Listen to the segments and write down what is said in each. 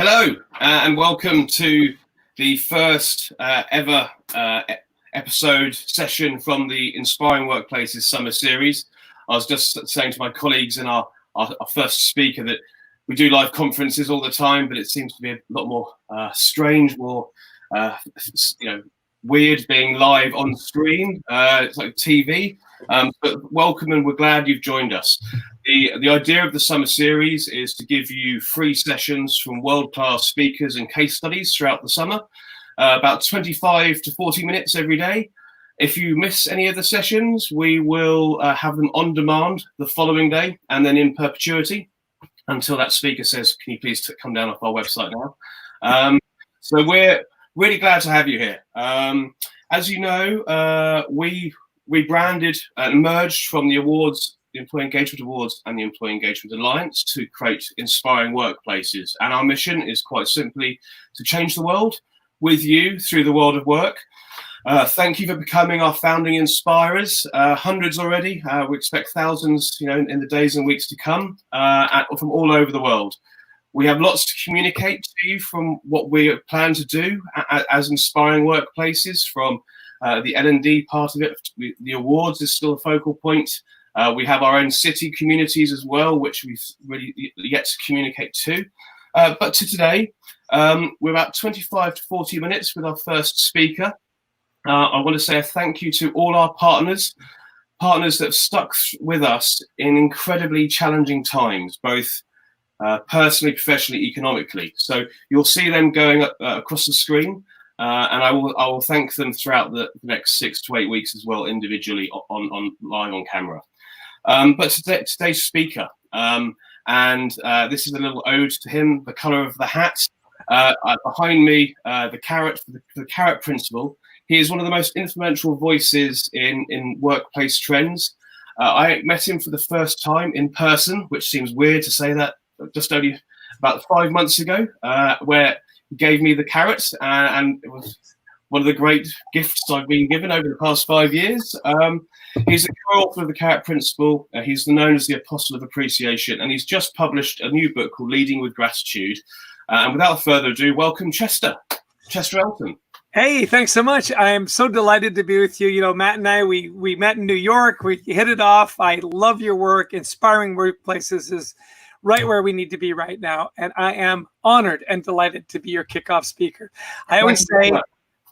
Hello, and welcome to the first ever episode session from the Inspiring Workplaces Summer Series. I was just saying to my colleagues and our first speaker that we do live conferences all the time, but it seems to be a lot more strange, more weird being live on screen. It's like TV. But welcome, and we're glad you've joined us. The idea of the summer series is to give you free sessions from world-class speakers and case studies throughout the summer, about 25 to 40 minutes every day. If you miss any of the sessions, we will have them on demand the following day and then in perpetuity until that speaker says, can you please come down off our website now? So we're really glad to have you here. As you know, we rebranded and merged from the awards, the Employee Engagement Awards and the Employee Engagement Alliance to create inspiring workplaces. And our mission is quite simply to change the world with you through the world of work. Thank you for becoming our founding inspirers. Hundreds already. We expect thousands, in the days and weeks to come, from all over the world. We have lots to communicate to you from what we plan to do as inspiring workplaces. From the L&D part of it, the awards is still a focal point. We have our own city communities as well, which we've really yet to communicate to. But to today, we're about 25 to 40 minutes with our first speaker. I want to say a thank you to all our partners that have stuck with us in incredibly challenging times, both personally, professionally, economically. So you'll see them going across the screen. And I will thank them throughout the next 6 to 8 weeks as well, individually on live on camera. But today's speaker, and this is a little ode to him, the colour of the hat. Behind me, the carrot principle. He is one of the most influential voices in workplace trends. I met him for the first time in person, which seems weird to say that, just only about 5 months ago, where he gave me the carrot, and it was one of the great gifts I've been given over the past 5 years. He's the co-author of the Carrot Principle. He's known as the Apostle of Appreciation, and he's just published a new book called Leading with Gratitude. And without further ado, welcome Chester Elton. Hey, thanks so much. I'm so delighted to be with you. Matt and I, we met in New York. We hit it off. I love your work. Inspiring Workplaces is right where we need to be right now. And I am honored and delighted to be your kickoff speaker. I always say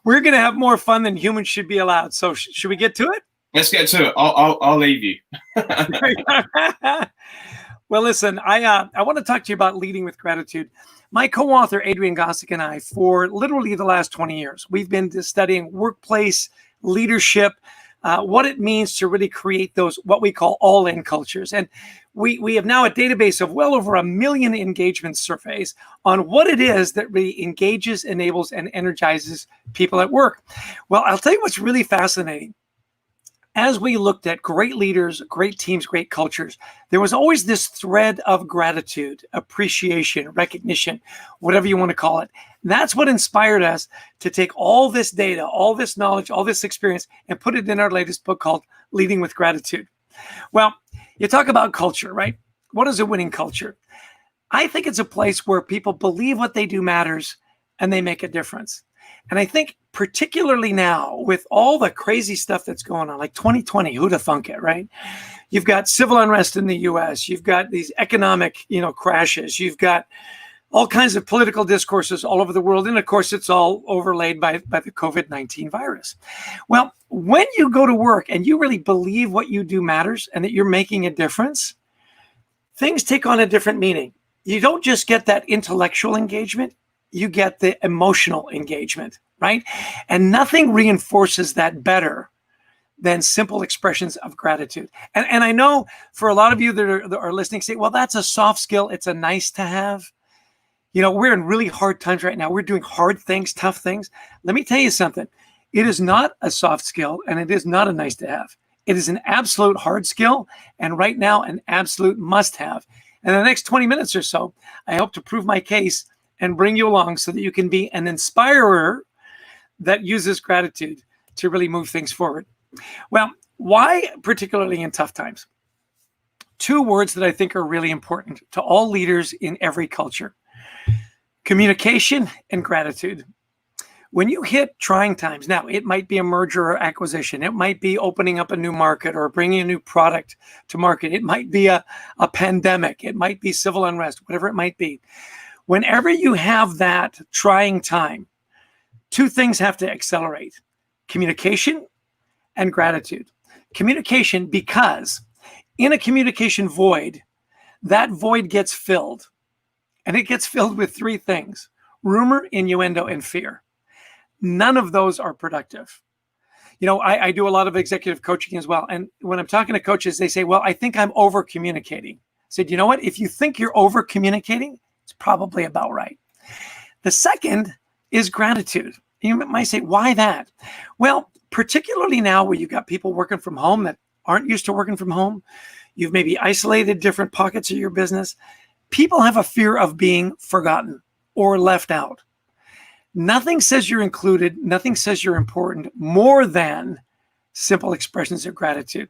we're going to have more fun than humans should be allowed. So should we get to it? Let's get to it. I'll leave you. Well, listen, I want to talk to you about leading with gratitude. My co-author, Adrian Gossick, and I, for literally the last 20 years, we've been studying workplace leadership, what it means to really create those, what we call all-in cultures. And we have now a database of well over 1 million engagement surveys on what it is that really engages, enables, and energizes people at work. Well, I'll tell you what's really fascinating. As we looked at great leaders, great teams, great cultures, there was always this thread of gratitude, appreciation, recognition, whatever you want to call it. That's what inspired us to take all this data, all this knowledge, all this experience, and put it in our latest book called Leading with Gratitude. Well, you talk about culture, right? What is a winning culture? I think it's a place where people believe what they do matters and they make a difference. And I think particularly now with all the crazy stuff that's going on, like 2020, who'd have thunk it, right? You've got civil unrest in the US. You've got these economic, crashes. You've got all kinds of political discourses all over the world. And of course, it's all overlaid by the COVID-19 virus. Well, when you go to work and you really believe what you do matters and that you're making a difference, things take on a different meaning. You don't just get that intellectual engagement. You get the emotional engagement, right? And nothing reinforces that better than simple expressions of gratitude. And I know for a lot of you that are listening, say, well, that's a soft skill. It's a nice to have. We're in really hard times right now. We're doing hard things, tough things. Let me tell you something. It is not a soft skill, and it is not a nice to have. It is an absolute hard skill, and right now, an absolute must have. In the next 20 minutes or so, I hope to prove my case and bring you along so that you can be an inspirer that uses gratitude to really move things forward. Well, why particularly in tough times? 2 words that I think are really important to all leaders in every culture: Communication and gratitude. When you hit trying times, now it might be a merger or acquisition. It might be opening up a new market or bringing a new product to market. It might be a pandemic. It might be civil unrest, whatever it might be. Whenever you have that trying time, two things have to accelerate: communication and gratitude. Communication, because in a communication void, that void gets filled. And it gets filled with three things: rumor, innuendo, and fear. None of those are productive. I do a lot of executive coaching as well. And when I'm talking to coaches, they say, well, I think I'm over communicating. I said, you know what? If you think you're over communicating, it's probably about right. The second is gratitude. You might say, why that? Well, particularly now where you've got people working from home that aren't used to working from home, you've maybe isolated different pockets of your business. People have a fear of being forgotten or left out. Nothing says you're included, nothing says you're important more than simple expressions of gratitude.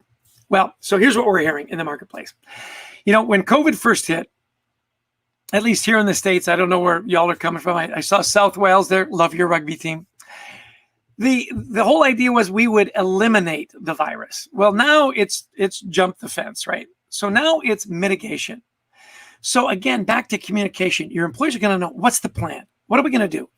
Well, so here's what we're hearing in the marketplace. When COVID first hit, at least here in the States, I don't know where y'all are coming from. I saw South Wales there, love your rugby team. The whole idea was we would eliminate the virus. Well, now it's jumped the fence, right? So now it's mitigation. So again, back to communication. Your employees are going to know, what's the plan? What are we going to do?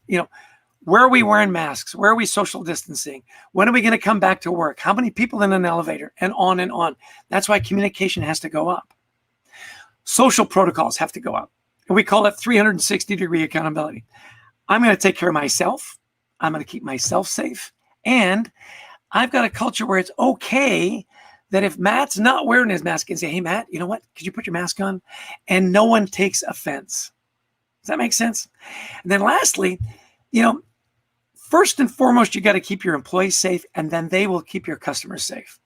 Where are we wearing masks? Where are we social distancing? When are we going to come back to work? How many people in an elevator? And on and on. That's why communication has to go up. Social protocols have to go up. And we call it 360-degree accountability. I'm going to take care of myself. I'm going to keep myself safe. And I've got a culture where it's okay that if Matt's not wearing his mask, and say, hey, Matt, you know what? Could you put your mask on? And no one takes offense. Does that make sense? And then lastly, first and foremost, you got to keep your employees safe, and then they will keep your customers safe.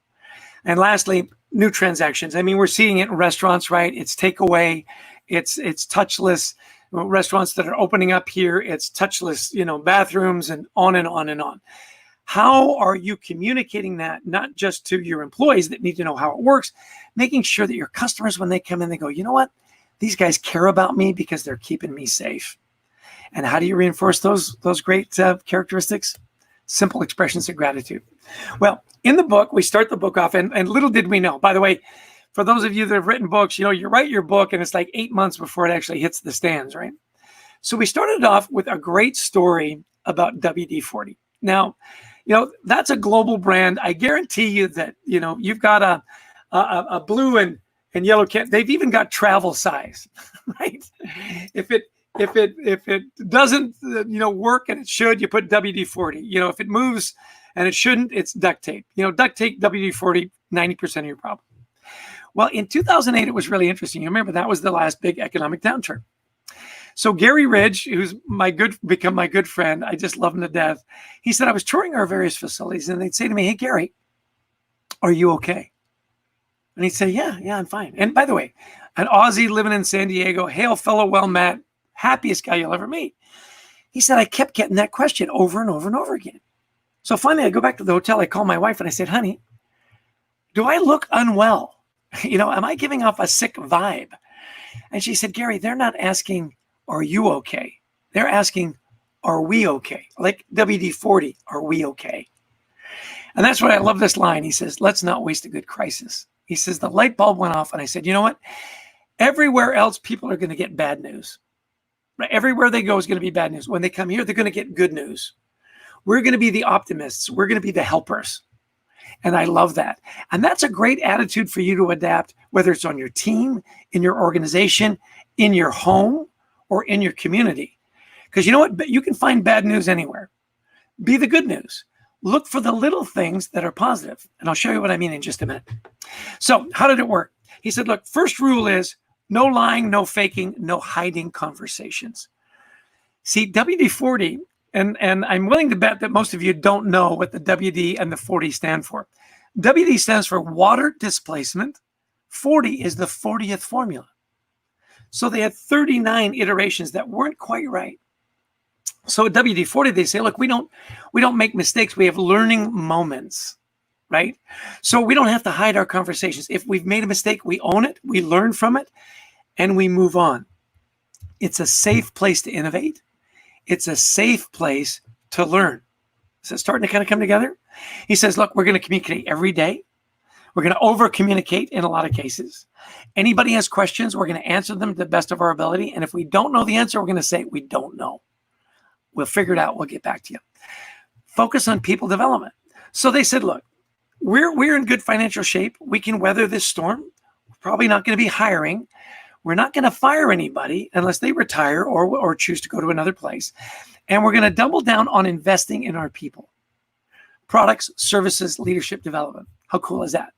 And lastly, new transactions. I mean, we're seeing it in restaurants, right? It's takeaway, it's touchless. Restaurants that are opening up here, it's touchless, bathrooms, and on and on and on. How are you communicating that, not just to your employees that need to know how it works, making sure that your customers, when they come in, they go, you know what? These guys care about me because they're keeping me safe. And how do you reinforce those great characteristics? Simple expressions of gratitude. Well, in the book, we start the book off, and little did we know, by the way, for those of you that have written books, you write your book and it's like 8 months before it actually hits the stands, right? So we started off with a great story about WD-40. Now, that's a global brand. I guarantee you that, you've got a blue and yellow can. They've even got travel size, right? If it doesn't, work and it should, you put WD-40. If it moves and it shouldn't, it's duct tape. Duct tape, WD-40, 90% of your problem. Well, in 2008, it was really interesting. You remember that was the last big economic downturn. So Gary Ridge, who's become my good friend, I just love him to death. He said, I was touring our various facilities and they'd say to me, hey, Gary, are you okay? And he'd say, yeah, I'm fine. And by the way, an Aussie living in San Diego, hail fellow, well, Matt, happiest guy you'll ever meet. He said, I kept getting that question over and over and over again. So finally, I go back to the hotel. I call my wife and I said, honey, do I look unwell? Am I giving off a sick vibe? And she said, Gary, they're not asking, are you okay? They're asking, are we okay? Like WD-40, are we okay? And that's why I love this line. He says, let's not waste a good crisis. He says, the light bulb went off and I said, you know what? Everywhere else, people are going to get bad news. Right? Everywhere they go is going to be bad news. When they come here, they're going to get good news. We're going to be the optimists. We're going to be the helpers. And I love that. And that's a great attitude for you to adapt, whether it's on your team, in your organization, in your home, or in your community. Because you know what? You can find bad news anywhere. Be the good news. Look for the little things that are positive. And I'll show you what I mean in just a minute. So how did it work? He said, look, first rule is no lying, no faking, no hiding conversations. See, WD-40, and I'm willing to bet that most of you don't know what the WD and the 40 stand for. WD stands for water displacement. 40 is the 40th formula. So they had 39 iterations that weren't quite right. So at WD-40, they say, look, we don't make mistakes. We have learning moments, right? So we don't have to hide our conversations. If we've made a mistake, we own it, we learn from it, and we move on. It's a safe place to innovate. It's a safe place to learn. Is it starting to kind of come together? He says, look, we're going to communicate every day. We're going to over communicate in a lot of cases. Anybody has questions, we're going to answer them to the best of our ability. And if we don't know the answer, we're going to say, we don't know. We'll figure it out. We'll get back to you. Focus on people development. So they said, look, we're in good financial shape. We can weather this storm. We're probably not going to be hiring. We're not going to fire anybody unless they retire or choose to go to another place. And we're going to double down on investing in our people. Products, services, leadership development. How cool is that?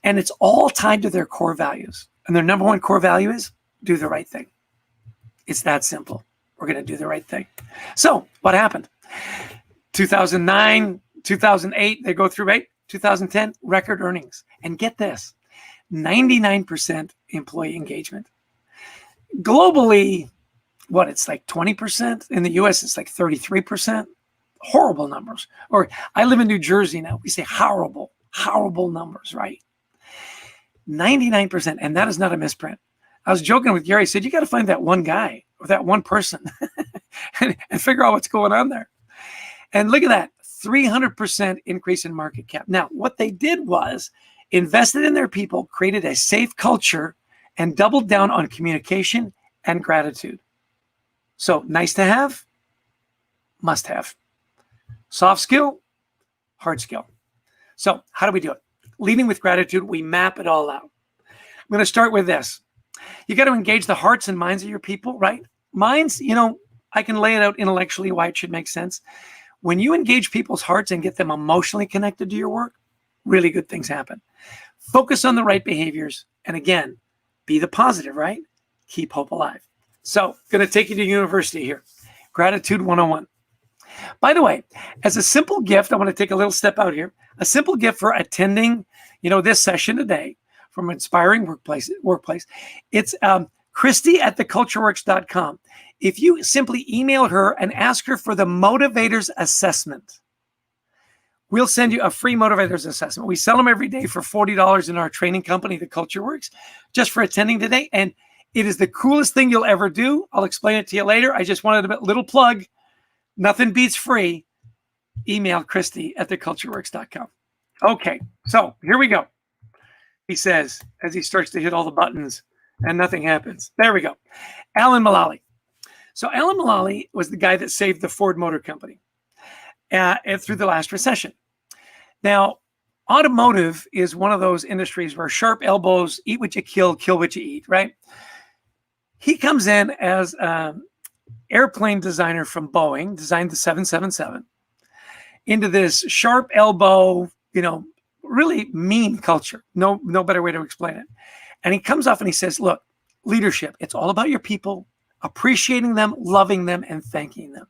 And it's all tied to their core values. And their number one core value is do the right thing. It's that simple. We're going to do the right thing. So what happened? 2009, 2008, they go through 2010, record earnings. And get this, 99% employee engagement. Globally, it's like 20%. In the US, it's like 33%. Horrible numbers. Or I live in New Jersey now. We say horrible numbers, right? 99%. And that is not a misprint. I was joking with Gary. I said, you got to find that one guy or that one person and figure out what's going on there. And look at that, 300% increase in market cap. Now, what they did was invested in their people, created a safe culture, and doubled down on communication and gratitude. So nice to have, must have. Soft skill, hard skill. So how do we do it? Leading with gratitude, we map it all out. I'm going to start with this. You got to engage the hearts and minds of your people, right? Minds, I can lay it out intellectually why it should make sense. When you engage people's hearts and get them emotionally connected to your work, really good things happen. Focus on the right behaviors. And again, be the positive, right? Keep hope alive. So going to take you to university here. Gratitude 101. By the way, as a simple gift, I want to take a little step out here. A simple gift for attending, this session today from Inspiring Workplace. It's Christy@thecultureworks.com. If you simply email her and ask her for the Motivators Assessment, we'll send you a free Motivators Assessment. We sell them every day for $40 in our training company, The Culture Works, just for attending today. And it is the coolest thing you'll ever do. I'll explain it to you later. I just wanted a little plug. Nothing beats free. Email Christy@thecultureworks.com. Okay, so here we go. He says, as he starts to hit all the buttons and nothing happens. There we go. Alan Mulally. So Alan Mulally was the guy that saved the Ford Motor Company through the last recession. Now, automotive is one of those industries where sharp elbows, eat what you kill what you eat, right? He comes in as airplane designer from Boeing, designed the 777, into this sharp elbow, really mean culture. No better way to explain it. And he comes off and he says, look, leadership, it's all about your people, appreciating them, loving them, and thanking them.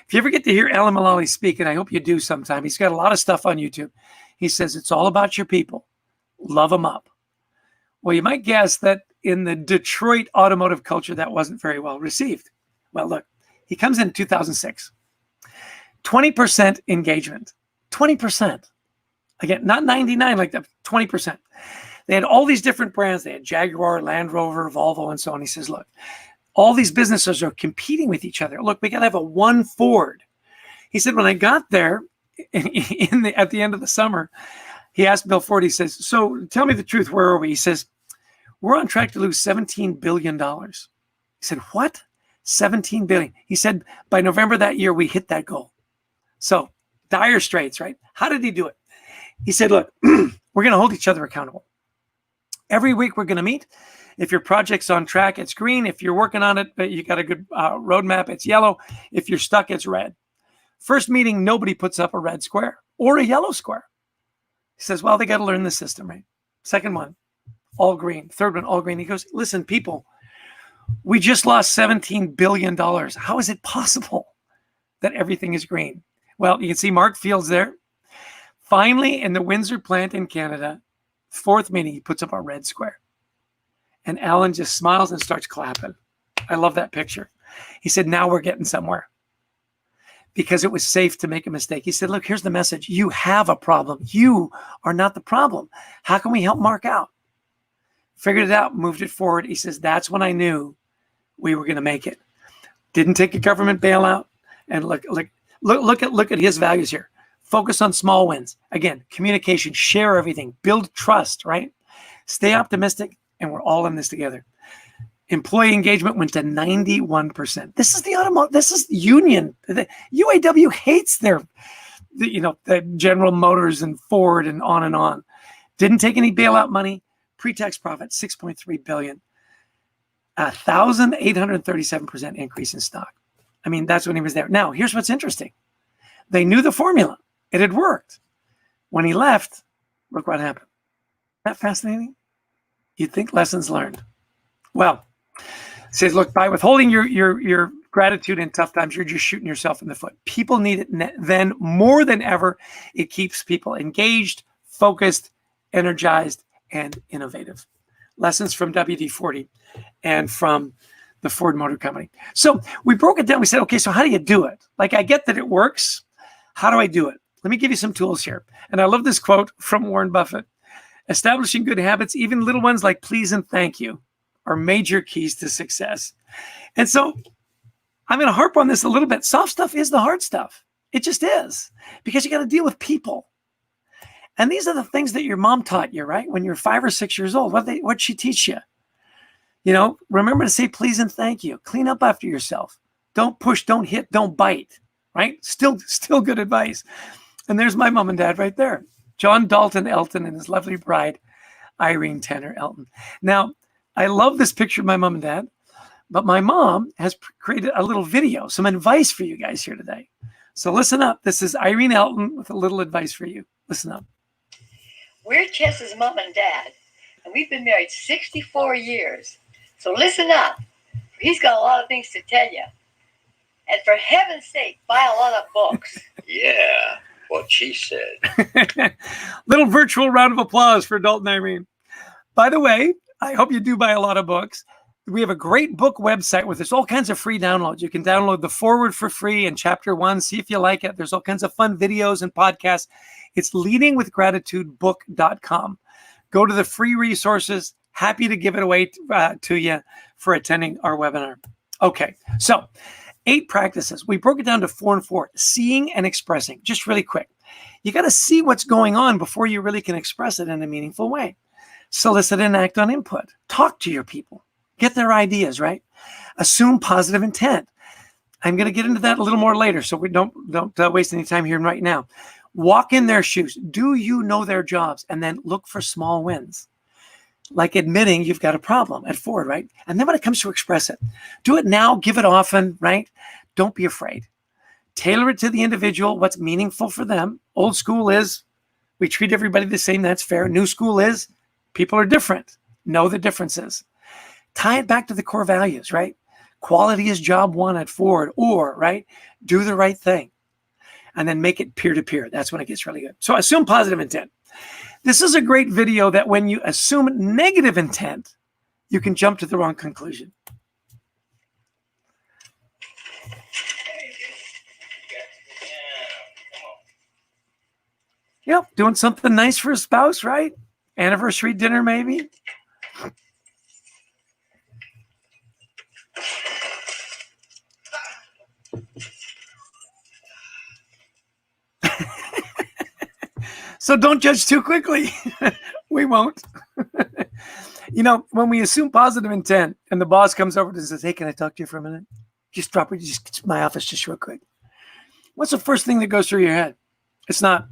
If you ever get to hear Alan Mulally speak, and I hope you do sometime, he's got a lot of stuff on YouTube. He says, it's all about your people. Love them up. Well, you might guess that in the Detroit automotive culture, that wasn't very well received. Well, look, he comes in 2006. 20% engagement. 20%. Again, not 99 like that, 20%. They had all these different brands. They had Jaguar, Land Rover, Volvo, and so on. He says, look, all these businesses are competing with each other. Look, we got to have a one Ford. He said, when I got there at the end of the summer, he asked Bill Ford, he says, so tell me the truth, where are we? He says, we're on track to lose $17 billion. He said, what? 17 billion. He said, by November that year, we hit that goal. So dire straits, right? How did he do it? He said, look, we're going to hold each other accountable. Every week we're going to meet. If your project's on track, it's green. If you're working on it, but you got a good roadmap, it's yellow. If you're stuck, it's red. First meeting, nobody puts up a red square or a yellow square. He says, well, they got to learn the system, right? Second one, all green. Third one, all green. He goes, listen, people, we just lost $17 billion. How is it possible that everything is green? Well, you can see Mark Fields there. Finally, in the Windsor plant in Canada, fourth meeting, he puts up a red square. And Alan just smiles and starts clapping. I love that picture. He said, now we're getting somewhere. Because it was safe to make a mistake. He said, look, here's the message. You have a problem. You are not the problem. How can we help Mark out? Figured it out, moved it forward. He says, that's when I knew we were going to make it. Didn't take a government bailout. And look at his values here. Focus on small wins. Again, communication, share everything, build trust, right? Stay optimistic, and we're all in this together. Employee engagement went to 91%. This is this is union. The UAW hates the General Motors and Ford and on and on. Didn't take any bailout money. Pre-tax profit, $6.3 billion. 1,837% increase in stock. I mean, that's when he was there. Now, here's what's interesting. They knew the formula. It had worked. When he left, look what happened. Isn't that fascinating? You'd think lessons learned. Well, it says, look, by withholding your gratitude in tough times, you're just shooting yourself in the foot. People need it then more than ever. It keeps people engaged, focused, energized, and innovative. Lessons from WD-40 and from the Ford Motor Company. So we broke it down. We said, okay, so how do you do it? Like, I get that it works. How do I do it? Let me give you some tools here. And I love this quote from Warren Buffett. Establishing good habits, even little ones like please and thank you, are major keys to success. And so I'm going to harp on this a little bit. Soft stuff is the hard stuff. It just is, because you got to deal with people. And these are the things that your mom taught you, right? When you're 5 or 6 years old, what'd she teach you? Remember to say please and thank you. Clean up after yourself. Don't push, don't hit, don't bite, right? Still good advice. And there's my mom and dad right there. John Dalton Elton and his lovely bride, Irene Tanner Elton. Now, I love this picture of my mom and dad, but my mom has created a little video, some advice for you guys here today. So listen up. This is Irene Elton with a little advice for you. Listen up. We're Chess's mom and dad, and we've been married 64 years. So listen up. He's got a lot of things to tell you. And for heaven's sake, buy a lot of books. Yeah, what she said. Little virtual round of applause for Dalton and Irene. By the way, I hope you do buy a lot of books. We have a great book website with there's all kinds of free downloads. You can download the foreword for free and chapter 1. See if you like it. There's all kinds of fun videos and podcasts. It's leadingwithgratitudebook.com. Go to the free resources. Happy to give it away to you for attending our webinar. Okay, so 8 practices. We broke it down to 4 and 4. Seeing and expressing. Just really quick. You got to see what's going on before you really can express it in a meaningful way. Solicit and act on input. Talk to your people. Get their ideas, right? Assume positive intent. I'm going to get into that a little more later, so we don't waste any time here right now. Walk in their shoes. Do you know their jobs? And then look for small wins. Like admitting you've got a problem at Ford, right? And then when it comes to express it, do it now, give it often, right? Don't be afraid. Tailor it to the individual, what's meaningful for them. Old school is we treat everybody the same, that's fair. New school is people are different. Know the differences. Tie it back to the core values, right? Quality is job 1 at Ford, or, right, do the right thing. And then make it peer-to-peer. That's when it gets really good. So assume positive intent. This is a great video that when you assume negative intent, you can jump to the wrong conclusion. Yep, doing something nice for a spouse, right? Anniversary dinner, maybe. So don't judge too quickly. We won't. When we assume positive intent and the boss comes over and says, hey, can I talk to you for a minute? Just drop it. Just get to my office just real quick. What's the first thing that goes through your head? It's not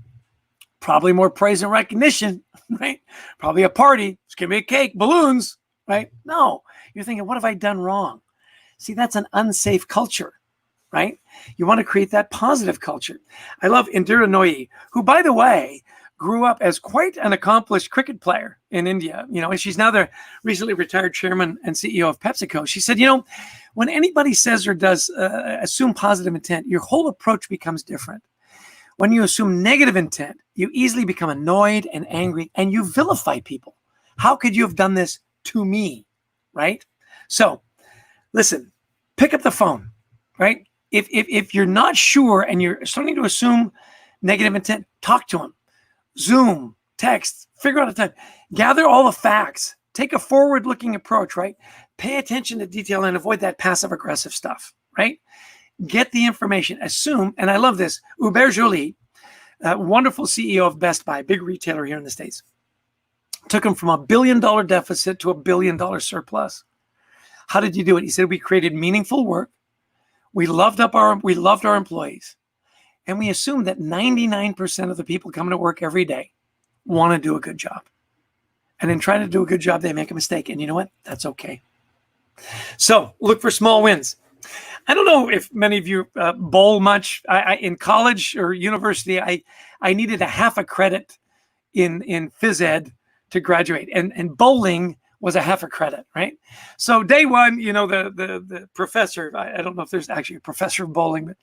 probably more praise and recognition, right? Probably a party. Just give me a cake, balloons, right? No, you're thinking, what have I done wrong? See, that's an unsafe culture, right? You want to create that positive culture. I love Indira Nooyi, who, by the way, grew up as quite an accomplished cricket player in India. And she's now the recently retired chairman and CEO of PepsiCo. She said, when anybody says or does assume positive intent, your whole approach becomes different. When you assume negative intent, you easily become annoyed and angry, and you vilify people. How could you have done this to me, right? So, listen, pick up the phone, right? If you're not sure and you're starting to assume negative intent, talk to them. Zoom, text, figure out a time. Gather all the facts. Take a forward-looking approach, right? Pay attention to detail and avoid that passive-aggressive stuff, right? Get the information. Assume, and I love this, Hubert Joly, wonderful CEO of Best Buy, big retailer here in the States, took him from $1 billion deficit to $1 billion surplus. How did you do it? He said, we created meaningful work. We loved our employees. And we assumed that 99% of the people coming to work every day want to do a good job. And in trying to do a good job, they make a mistake. And you know what? That's okay. So look for small wins. I don't know if many of you bowl much. In college or university, I needed a half a credit in phys ed to graduate. And bowling was a half a credit, right? So day one, you know, the professor, I don't know if there's actually a professor of bowling, but,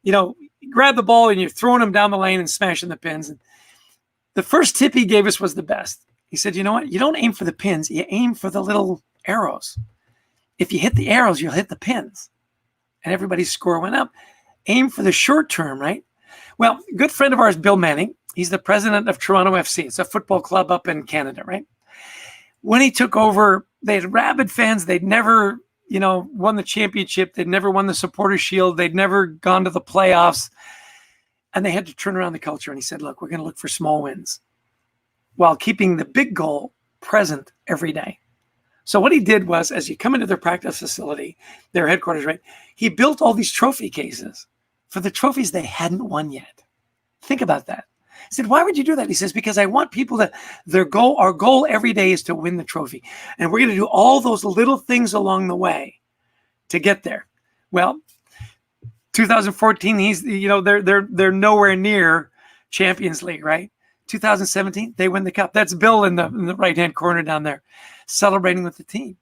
you know, you grab the ball and you're throwing them down the lane and smashing the pins. And the first tip he gave us was the best. He said, you know what? You don't aim for the pins. You aim for the little arrows. If you hit the arrows, you'll hit the pins. And everybody's score went up. Aim for the short term, right? Well, a good friend of ours, Bill Manning, he's the president of Toronto FC. It's a football club up in Canada, right? When he took over, they had rabid fans. They'd never, you know, won the championship. They'd never won the Supporters' Shield. They'd never gone to the playoffs. And they had to turn around the culture. And he said, look, we're going to look for small wins while keeping the big goal present every day. So what he did was, as you come into their practice facility, their headquarters, right, he built all these trophy cases for the trophies they hadn't won yet. Think about that. I said, why would you do that? He says, because I want people to, our goal every day is to win the trophy. And we're going to do all those little things along the way to get there. Well, 2014, they're nowhere near Champions League, right? 2017, they win the cup. That's Bill in the right-hand corner down there, celebrating with the team.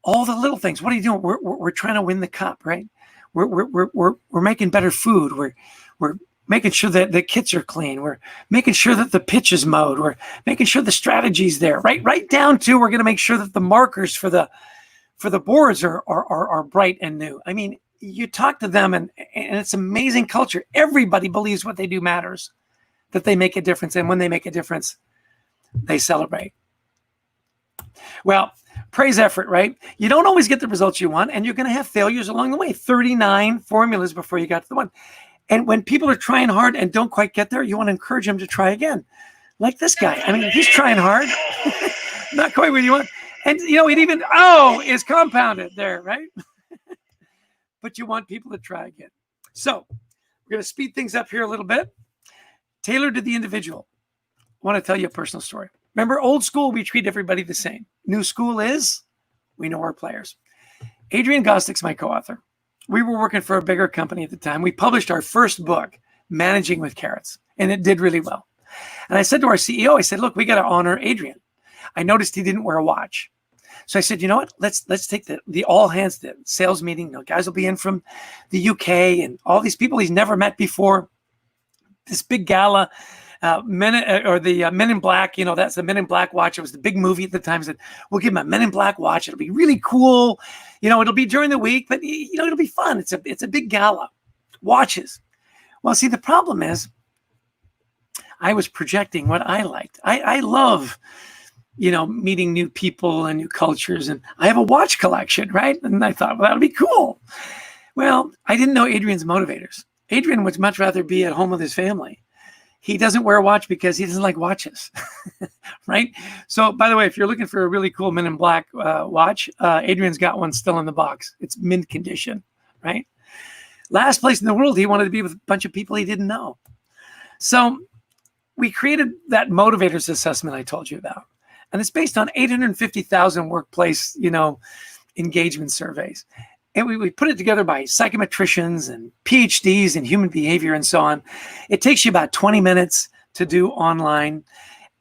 All the little things. What are you doing? We're trying to win the cup, right? We're making better food. We're making sure that the kits are clean. We're making sure that the pitch is mowed. We're making sure the strategy's there. Right down to we're going to make sure that the markers for the boards are bright and new. I mean, you talk to them and it's amazing culture. Everybody believes what they do matters, that they make a difference. And when they make a difference, they celebrate. Well, praise effort, right? You don't always get the results you want, and you're going to have failures along the way. 39 formulas before you got to the one. And when people are trying hard and don't quite get there, you want to encourage them to try again. Like this guy. I mean, he's trying hard. Not quite what you want. And, you know, it even, is compounded there, right? But you want people to try again. So we're going to speed things up here a little bit. Tailored to the individual. I want to tell you a personal story. Remember, old school, we treat everybody the same. New school is, we know our players. Adrian Gostick's my co-author. We were working for a bigger company at the time. We published our first book, Managing with Carrots, and it did really well. And I said to our CEO, I said, look, we got to honor Adrian. I noticed he didn't wear a watch. So I said, you know what? Let's take the all hands the sales meeting. You know, guys will be in from the UK and all these people he's never met before. This big gala, Men in Black, you know, that's the Men in Black watch. It was the big movie at the time. Said, we'll give him a Men in Black watch. It'll be really cool. You know, it'll be during the week, but, you know, it'll be fun. It's a big gala. Watches. Well, see, the problem is I was projecting what I liked. I love, you know, meeting new people and new cultures. And I have a watch collection, right? And I thought, well, that'll be cool. Well, I didn't know Adrian's motivators. Adrian would much rather be at home with his family. He doesn't wear a watch because he doesn't like watches, right? So, by the way, if you're looking for a really cool Men in Black watch, Adrian's got one still in the box. It's mint condition, right? Last place in the world, he wanted to be with a bunch of people he didn't know. So we created that motivators assessment I told you about. And it's based on 850,000 workplace, you know, engagement surveys. And we put it together by psychometricians and PhDs in human behavior and so on. It takes you about 20 minutes to do online.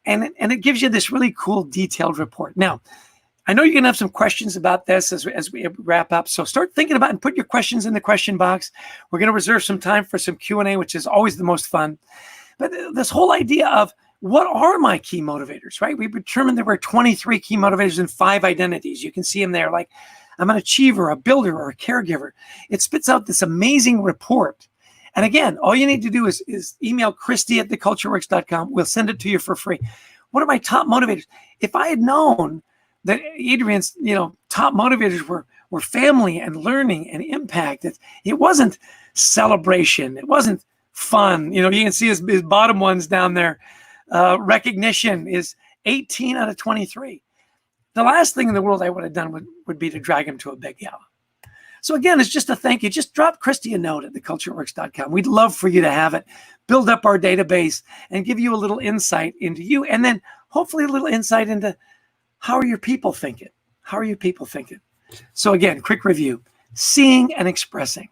And it gives you this really cool detailed report. Now, I know you're going to have some questions about this as we wrap up. So start thinking about it and put your questions in the question box. We're going to reserve some time for some Q&A, which is always the most fun. But this whole idea of what are my key motivators, right? We determined there were 23 key motivators and 5 identities. You can see them there, like I'm an achiever, a builder, or a caregiver. It spits out this amazing report. And again, all you need to do is email Christy@thecultureworks.com. We'll send it to you for free. What are my top motivators? If I had known that Adrian's, top motivators were family and learning and impact. It wasn't celebration. It wasn't fun. You can see his bottom ones down there. Recognition is 18 out of 23. The last thing in the world I would have done would be to drag him to a big gala. So again, it's just a thank you. Just drop Christy a note at thecultureworks.com. We'd love for you to have it, build up our database, and give you a little insight into you. And then hopefully a little insight into how are your people thinking? How are your people thinking? So again, quick review. Seeing and expressing.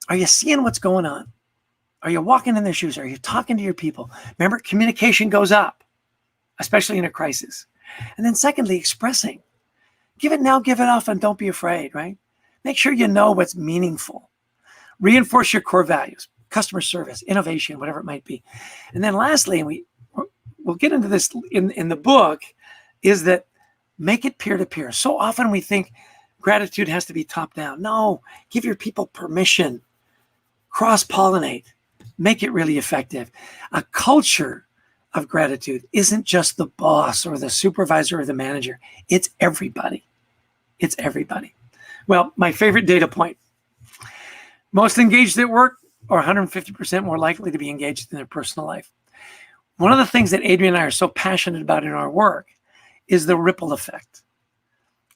Are you seeing what's going on? Are you walking in their shoes? Are you talking to your people? Remember, communication goes up, especially in a crisis. And then secondly, expressing. Give it now, give it off, and don't be afraid, right? Make sure you know what's meaningful. Reinforce your core values, customer service, innovation, whatever it might be. And then lastly, and we'll get into this in the book, is that make it peer-to-peer. So often we think gratitude has to be top-down. No, give your people permission. Cross-pollinate. Make it really effective. A culture of gratitude isn't just the boss or the supervisor or the manager. It's everybody. It's everybody. Well, my favorite data point. Most engaged at work are 150% more likely to be engaged in their personal life. One of the things that Adrian and I are so passionate about in our work is the ripple effect.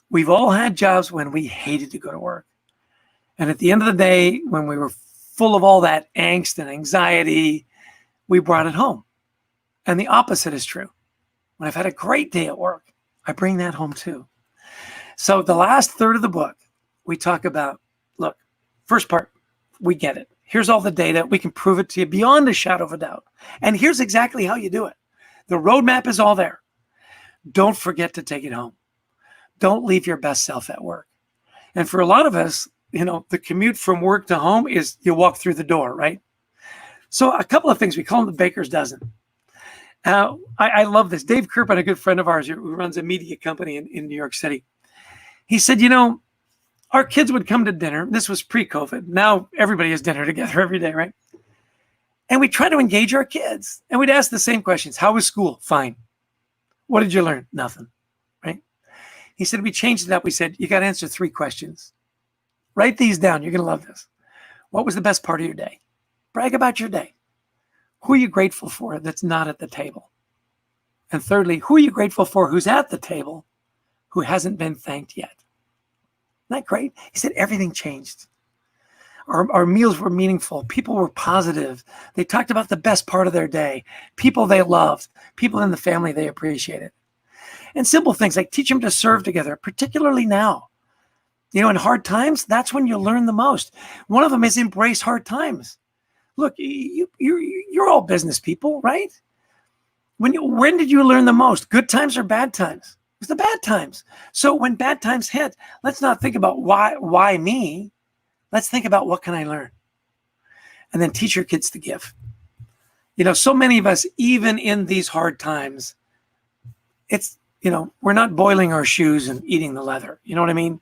We've all had jobs when we hated to go to work. And at the end of the day, when we were full of all that angst and anxiety, we brought it home. And the opposite is true. When I've had a great day at work, I bring that home too. So the last third of the book, we talk about, look, first part, we get it. Here's all the data. We can prove it to you beyond a shadow of a doubt. And here's exactly how you do it. The roadmap is all there. Don't forget to take it home. Don't leave your best self at work. And for a lot of us, the commute from work to home is you walk through the door, right? So a couple of things, we call them the baker's dozen. I love this. Dave Kirpin, a good friend of ours who runs a media company in New York City. He said, our kids would come to dinner. This was pre-COVID. Now everybody has dinner together every day, right? And we try to engage our kids. And we'd ask the same questions. How was school? Fine. What did you learn? Nothing, right? He said, we changed it up. We said, you got to answer 3 questions. Write these down. You're going to love this. What was the best part of your day? Brag about your day. Who are you grateful for that's not at the table? And thirdly, who are you grateful for who's at the table who hasn't been thanked yet? Isn't that great? He said everything changed. Our meals were meaningful. People were positive. They talked about the best part of their day, people they loved, people in the family they appreciated. And simple things like teach them to serve together, particularly now. In hard times, that's when you learn the most. One of them is embrace hard times. Look, you're all business people, right? When did you learn the most? Good times or bad times? It was the bad times. So when bad times hit, let's not think about why me. Let's think about what can I learn? And then teach your kids to give. So many of us, even in these hard times, it's, we're not boiling our shoes and eating the leather. You know what I mean?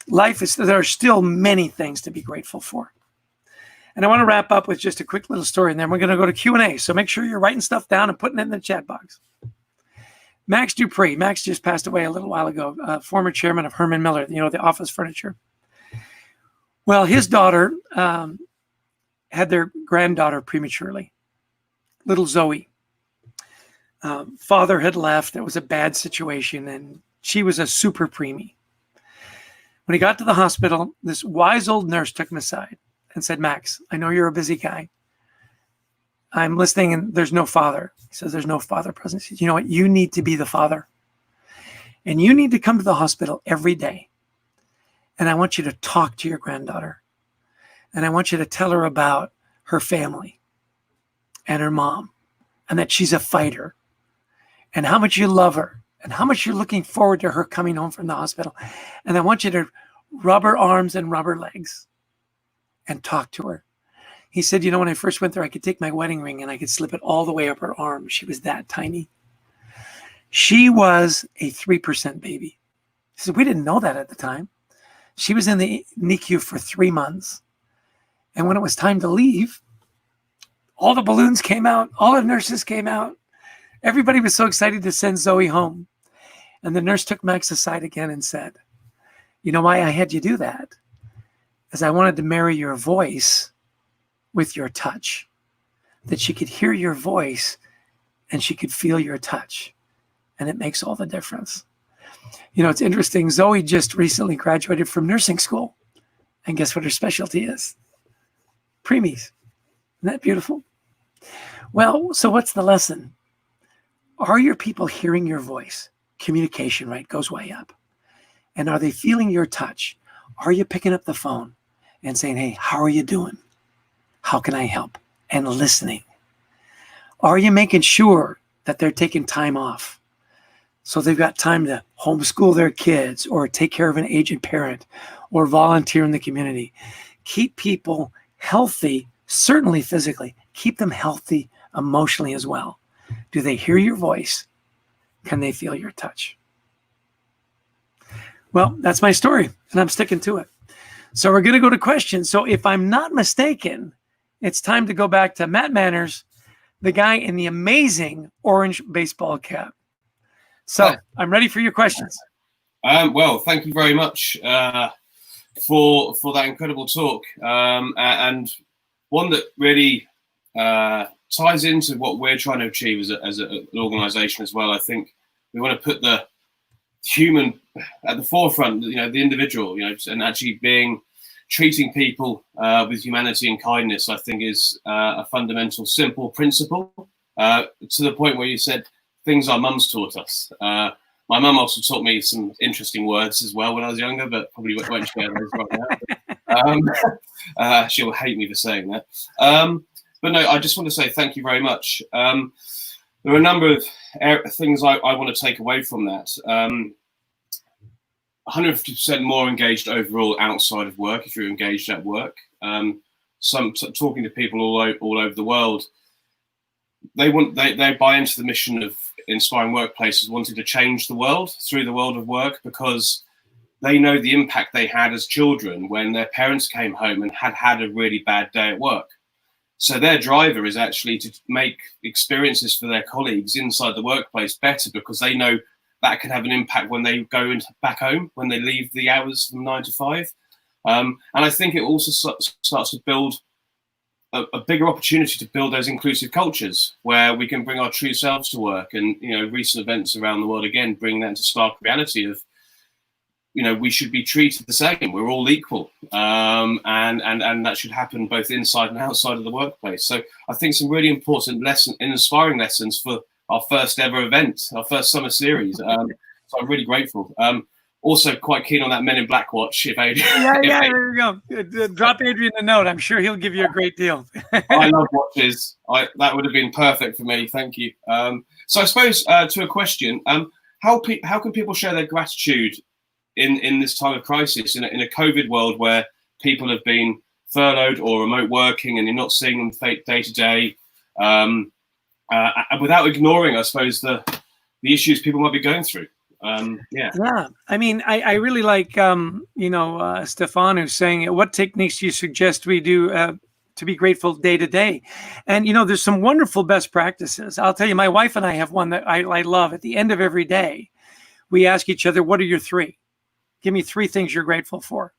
There are still many things to be grateful for. And I want to wrap up with just a quick little story, and then we're going to go to Q&A. So make sure you're writing stuff down and putting it in the chat box. Max Dupree. Max just passed away a little while ago, former chairman of Herman Miller, the office furniture. Well, his daughter had their granddaughter prematurely, little Zoe. Father had left. It was a bad situation, and she was a super preemie. When he got to the hospital, this wise old nurse took him aside and said, Max, I know you're a busy guy. I'm listening, and there's no father. He says, there's no father present. He says, you know what? You need to be the father. And you need to come to the hospital every day. And I want you to talk to your granddaughter. And I want you to tell her about her family and her mom, and that she's a fighter, and how much you love her, and how much you're looking forward to her coming home from the hospital. And I want you to rub her arms and rub her legs and talk to her. He said, when I first went there, I could take my wedding ring and I could slip it all the way up her arm. She was that tiny. She was a 3% baby. He said, we didn't know that at the time. She was in the NICU for 3 months. And when it was time to leave, all the balloons came out. All the nurses came out. Everybody was so excited to send Zoe home. And the nurse took Max aside again and said, you know why I had you do that? Is I wanted to marry your voice with your touch, that she could hear your voice and she could feel your touch. And it makes all the difference. You know, it's interesting. Zoe just recently graduated from nursing school. And guess what her specialty is? Preemies. Isn't that beautiful? Well, so what's the lesson? Are your people hearing your voice? Communication rate goes way up. And are they feeling your touch? Are you picking up the phone and saying, hey, how are you doing? How can I help? And listening. Are you making sure that they're taking time off? So they've got time to homeschool their kids or take care of an aged parent or volunteer in the community. Keep people healthy, certainly physically. Keep them healthy emotionally as well. Do they hear your voice? Can they feel your touch? Well, that's my story, and I'm sticking to it. So we're going to go to questions. So if I'm not mistaken, it's time to go back to Matt Manners, the guy in the amazing orange baseball cap. So I'm ready for your questions. Well, thank you very much for that incredible talk, and one that really ties into what we're trying to achieve as an organization as well. I think we want to put the human at the forefront, you know, the individual, you know, and actually treating people with humanity and kindness, I think is a fundamental, simple principle, to the point where you said things our mums taught us. My mum also taught me some interesting words as well when I was younger, but probably won't share those right now. She'll hate me for saying that. But no, I just want to say thank you very much. There are a number of things I want to take away from that. 150% more engaged overall outside of work if you're engaged at work. Talking to people all over the world, they buy into the mission of inspiring workplaces, wanting to change the world through the world of work, because they know the impact they had as children when their parents came home and had a really bad day at work. So their driver is actually to make experiences for their colleagues inside the workplace better, because they know that can have an impact when they go back home, when they leave the hours from 9 to 5. And I think it also starts to build a bigger opportunity to build those inclusive cultures where we can bring our true selves to work. And, you know, recent events around the world, again, bring that into stark reality of, you know, we should be treated the same. We're all equal. And that should happen both inside and outside of the workplace. So I think some really important inspiring lessons for our first ever event, our first summer series. So I'm really grateful. Also quite keen on that Men in Black watch. If Adrian, there you go. Drop Adrian a note. I'm sure he'll give you a great deal. I love watches. That would have been perfect for me. Thank you. So I suppose to a question, how can people share their gratitude in this time of crisis, in a COVID world where people have been furloughed or remote working and you're not seeing them day to day, without ignoring, I suppose, the issues people might be going through? Yeah. I mean, I really like, Stefan, who's saying, what techniques do you suggest we do to be grateful day to day? And, you know, there's some wonderful best practices. I'll tell you, my wife and I have one that I love. At the end of every day, we ask each other, what are your 3? Give me 3 things you're grateful for.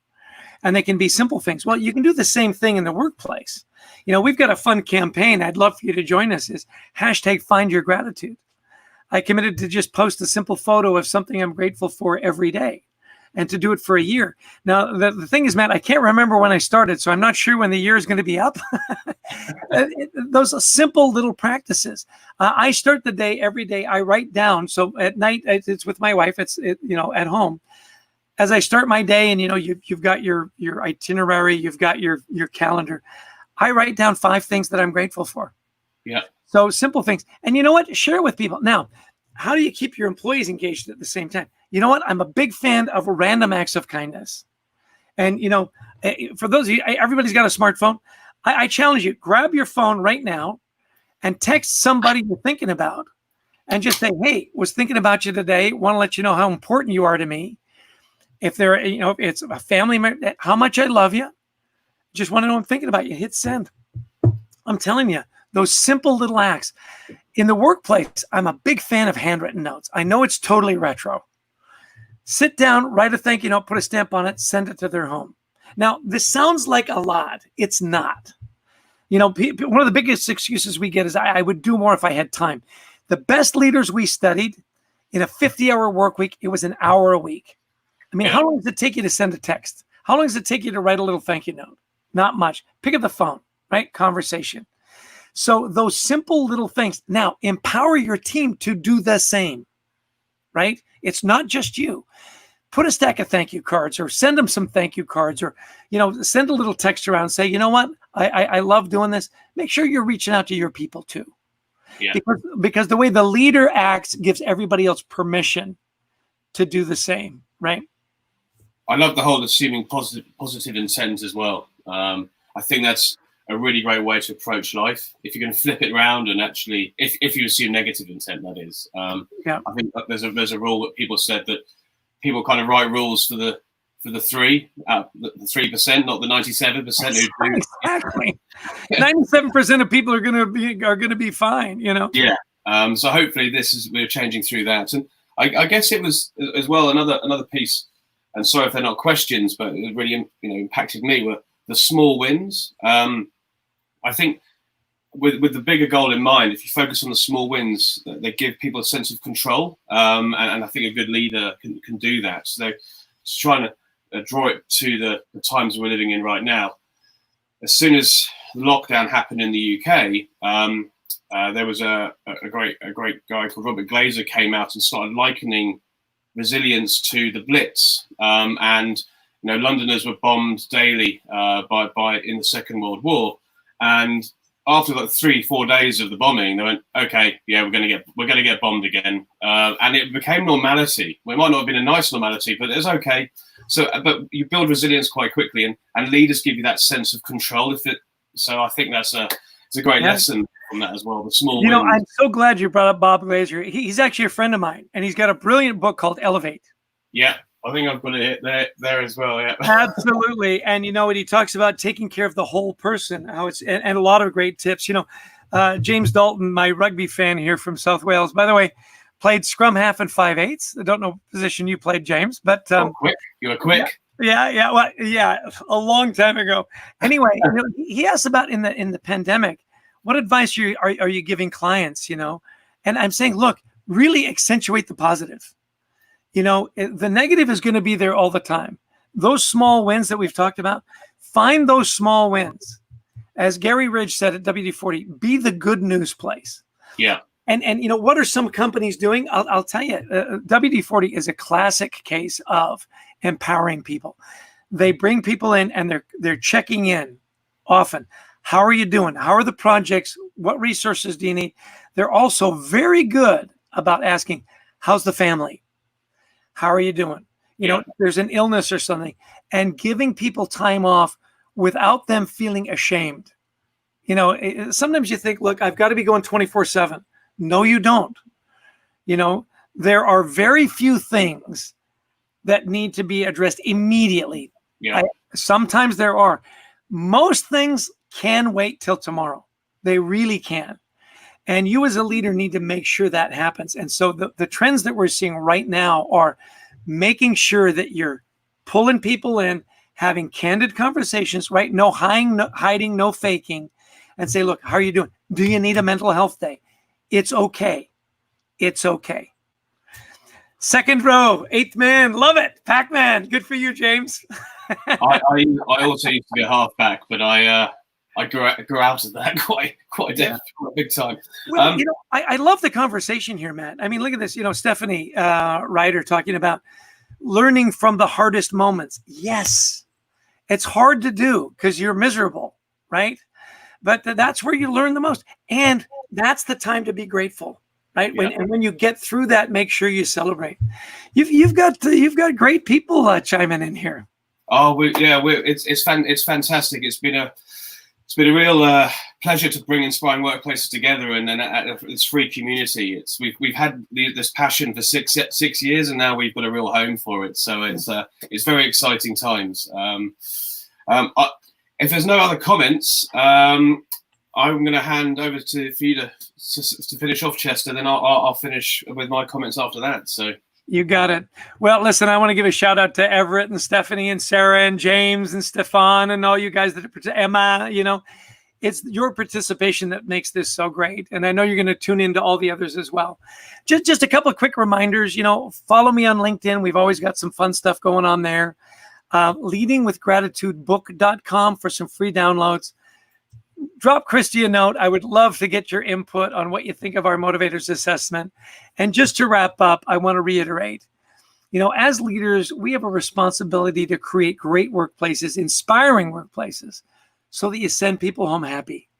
And they can be simple things. Well, you can do the same thing in the workplace. You know, we've got a fun campaign. I'd love for you to join us. Is #FindYourGratitude. I committed to just post a simple photo of something I'm grateful for every day, and to do it for a year. Now, the thing is, Matt, I can't remember when I started, so I'm not sure when the year is going to be up. Those simple little practices. I start the day every day. I write down. So at night, it's with my wife. It's at home. As I start my day, and you've got your itinerary, you've got your calendar. I write down 5 things that I'm grateful for. Yeah. So simple things. And you know what? Share it with people. Now, how do you keep your employees engaged at the same time? You know what? I'm a big fan of random acts of kindness. And, for those of you, everybody's got a smartphone. I challenge you, grab your phone right now and text somebody you're thinking about and just say, hey, was thinking about you today. Want to let you know how important you are to me. If if it's a family member, how much I love you. Just want to know I'm thinking about you. Hit send. I'm telling you, those simple little acts. In the workplace, I'm a big fan of handwritten notes. I know it's totally retro. Sit down, write a thank you note, put a stamp on it, send it to their home. Now, this sounds like a lot. It's not. You know, one of the biggest excuses we get is I would do more if I had time. The best leaders we studied, in a 50-hour work week, it was an hour a week. I mean, how long does it take you to send a text? How long does it take you to write a little thank you note? Not much. Pick up the phone, right? Conversation. So those simple little things. Now, empower your team to do the same, right? It's not just you. Put a stack of thank you cards, or send them some thank you cards, or, you know, send a little text around. Say, you know what? I love doing this. Make sure you're reaching out to your people too. Yeah. Because the way the leader acts gives everybody else permission to do the same, right? I love the whole assuming positive intent as well. I think that's a really great way to approach life. If you can flip it around and actually, if you assume negative intent, that is. I think that there's a rule that people said that people kind of write rules for the 3%, not the 97% who do. Exactly. 97% of people are gonna be fine, you know. Yeah. So hopefully we're changing through that. And I guess it was as well another piece, and sorry if they're not questions, but it really impacted me, were the small wins. I think with the bigger goal in mind, if you focus on the small wins, they give people a sense of control. And I think a good leader can do that. So just trying to draw it to the times we're living in right now. As soon as the lockdown happened in the UK, there was a great guy called Robert Glazer came out and started likening resilience to the Blitz. And Londoners were bombed daily by in the Second World War. And after like 3-4 days of the bombing, they went, okay, yeah, we're going to get bombed again. And it became normality. Well, it might not have been a nice normality, but it's okay. So, but you build resilience quite quickly, and leaders give you that sense of control. So I think it's a great lesson from that as well. The small wins. I'm so glad you brought up Bob Glazer. He's actually a friend of mine, and he's got a brilliant book called Elevate. Yeah. I think I've got it there as well. Yeah, absolutely. And he talks about taking care of the whole person. How it's and a lot of great tips. James Dalton, my rugby fan here from South Wales, by the way, played scrum half and 5/8. I don't know what position you played, James, but quick. You were quick. Yeah. Well, yeah, a long time ago. Anyway, he asked about in the pandemic, what advice are you giving clients? And I'm saying, look, really accentuate the positive. The negative is going to be there all the time. Those small wins that we've talked about, find those small wins. As Gary Ridge said at WD-40, be the good news place. Yeah. And what are some companies doing? I'll tell you, WD-40 is a classic case of empowering people. They bring people in and they're checking in often. How are you doing? How are the projects? What resources do you need? They're also very good about asking, how's the family? How are you doing? There's an illness or something, and giving people time off without them feeling ashamed. Sometimes you think, look, I've got to be going 24/7. No, you don't. There are very few things that need to be addressed immediately. Yeah. Sometimes there are. Most things can wait till tomorrow. They really can. And you as a leader need to make sure that happens. And so the trends that we're seeing right now are making sure that you're pulling people in, having candid conversations, right? No hiding, no faking, and say, look, how are you doing? Do you need a mental health day? It's okay. It's okay. Second row, 8th man, love it. Pac-Man, good for you, James. I also used to be a halfback, but I grew out of that quite big time. Well, I love the conversation here, Matt. I mean, look at this. Stephanie Ryder talking about learning from the hardest moments. Yes, it's hard to do because you're miserable, right? But that's where you learn the most, and that's the time to be grateful, right? Yeah. When you get through that, make sure you celebrate. You've got great people chiming in here. Oh, it's fantastic. It's been a real pleasure to bring Inspiring Workplaces together, and at this free community. We've had this passion for six years, and now we've got a real home for it. So it's very exciting times. If there's no other comments, I'm going to hand over for you to finish off, Chester. Then I'll finish with my comments after that. So You got it. Well, listen, I want to give a shout out to Everett and Stephanie and Sarah and James and Stefan and all you guys Emma, it's your participation that makes this so great. And I know you're going to tune into all the others as well. Just a couple of quick reminders, follow me on LinkedIn. We've always got some fun stuff going on there. Leadingwithgratitudebook.com for some free downloads. Drop Christy a note. I would love to get your input on what you think of our motivators assessment. And just to wrap up, I want to reiterate, as leaders, we have a responsibility to create great workplaces, inspiring workplaces, so that you send people home happy.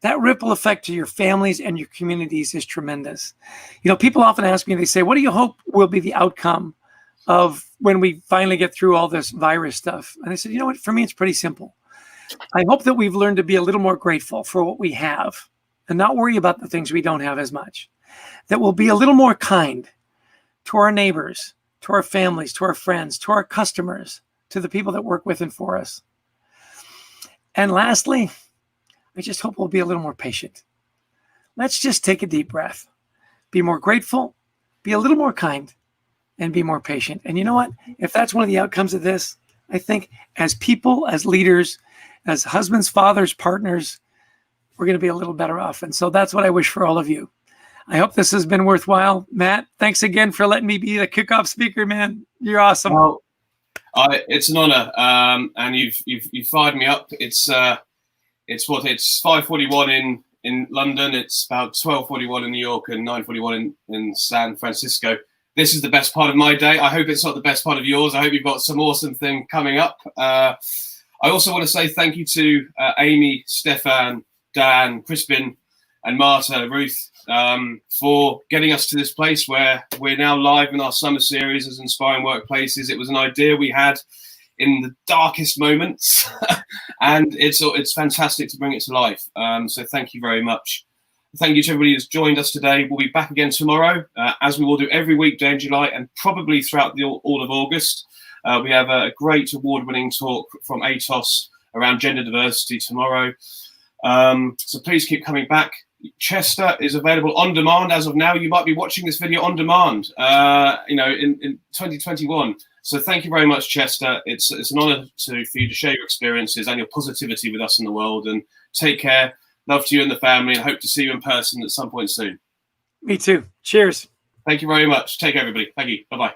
That ripple effect to your families and your communities is tremendous. People often ask me, they say, what do you hope will be the outcome of when we finally get through all this virus stuff? And I said, you know what, for me, it's pretty simple. I hope that we've learned to be a little more grateful for what we have and not worry about the things we don't have as much. That we'll be a little more kind to our neighbors, to our families, to our friends, to our customers, to the people that work with and for us. And lastly, I just hope we'll be a little more patient. Let's just take a deep breath, be more grateful, be a little more kind, and be more patient. And you know what? If that's one of the outcomes of this, I think as people, as leaders, as husbands, fathers, partners, we're going to be a little better off. And so that's what I wish for all of you. I hope this has been worthwhile. Matt, thanks again for letting me be the kickoff speaker, man. You're awesome. Well, it's an honor. And you've fired me up. It's 5:41 in London. It's about 12:41 in New York and 9:41 in San Francisco. This is the best part of my day. I hope it's not the best part of yours. I hope you've got some awesome thing coming up. I also want to say thank you to Amy, Stefan, Dan, Crispin, and Marta, Ruth, for getting us to this place where we're now live in our summer series as Inspiring Workplaces. It was an idea we had in the darkest moments, and it's fantastic to bring it to life. So thank you very much. Thank you to everybody who's joined us today. We'll be back again tomorrow, as we will do every weekday in July and probably throughout all of August. We have a great award-winning talk from ATOS around gender diversity tomorrow. So please keep coming back. Chester is available on demand as of now. You might be watching this video on demand, in 2021. So thank you very much, Chester. It's an honor for you to share your experiences and your positivity with us in the world. And take care. Love to you and the family, and hope to see you in person at some point soon. Me too. Cheers. Thank you very much. Take care, everybody. Thank you. Bye-bye.